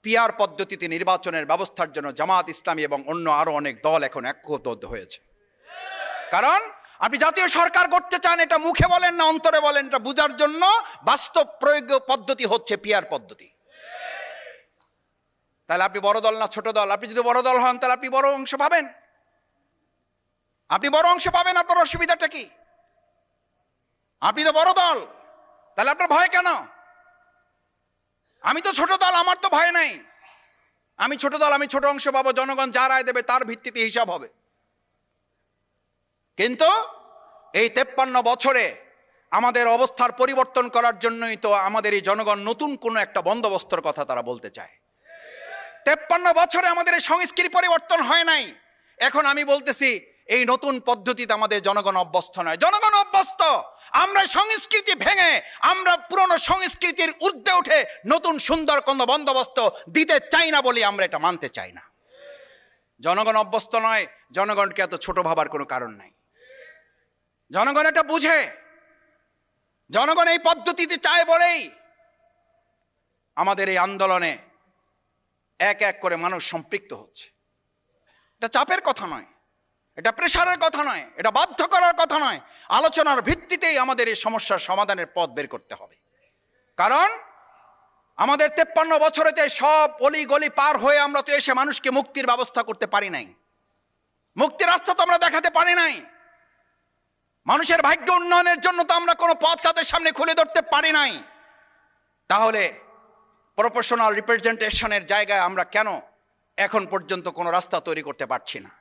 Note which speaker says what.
Speaker 1: PR পদ্ধতিতে নির্বাচনের ব্যবস্থার জন্য জামাত ইসলামী এবং অন্য আরো অনেক দল এখন ঐক্যবদ্ধ হয়েছে। কারণ আপনি জাতীয় সরকার করতে চান, এটা মুখে বলেন না অন্তরে বলেন, এটা বোঝার জন্য বাস্তব প্রয়োগ পদ্ধতি হচ্ছে পিআর পদ্ধতি। তাহলে আপনি বড় দল না ছোট দল? আপনি যদি বড় দল হন তাহলে আপনি বড় অংশ পাবেন, আপনি বড় অংশ পাবেন। আপনার অসুবিধাটা কি? আপনি তো বড় দল, তাহলে আপনার ভয় কেন? আমি তো ছোট দল, আমার তো ভয় নাই। আমি ছোট দল, আমি ছোট অংশ পাবো, জনগণ যা রায় দেবে তার ভিত্তিতে হিসাব হবে। কিন্তু এই 53 বছরে আমাদের অবস্থার পরিবর্তন করার জন্যই তো আমাদের এই জনগণ নতুন কোন একটা বন্দোবস্তর কথা তারা বলতে চায়। 53 বছরে আমাদের এই সংস্কৃতি পরিবর্তন হয় নাই। এখন আমি বলতেছি এই নতুন পদ্ধতিতে আমাদের জনগণ অভ্যস্ত নয়। জনগণ অভ্যস্ত। আমরা সংস্কৃতি ভেঙে, আমরা পুরনো সংস্কৃতির ঊর্ধ্বে উঠে নতুন সুন্দর কোন বন্দোবস্ত দিতে চাই না বলে আমরা এটা মানতে চাই না। জনগণ অভ্যস্ত নয়, জনগণকে এত ছোট ভাবার কোনো কারণ নাই। জনগণ এটা বুঝে, জনগণ এই পদ্ধতিতে চায় বলেই আমাদের এই আন্দোলনে এক এক করে মানুষ সম্পৃক্ত হচ্ছে। এটা চাপের কথা নয়, এটা প্রেসারের কথা নয়, এটা বাধ্য করার কথা নয়। আলোচনার ভিত্তিতেই আমাদের এই সমস্যার সমাধানের পথ বের করতে হবে। কারণ আমাদের 53 বছরেতে সব অলি গলি পার হয়ে আমরা তো এসে মানুষকে মুক্তির ব্যবস্থা করতে পারি নাই, মুক্তির রাস্তা তো আমরা দেখাতে পারি নাই। মানুষের ভাগ্য উন্নয়নের জন্য তো আমরা কোনো পথ তাদের সামনে খুলে ধরতে পারি নাই। তাহলে প্রপোর্শনাল রিপ্রেজেন্টেশনের জায়গায় আমরা কেন এখন পর্যন্ত কোনো রাস্তা তৈরি করতে পারছি না?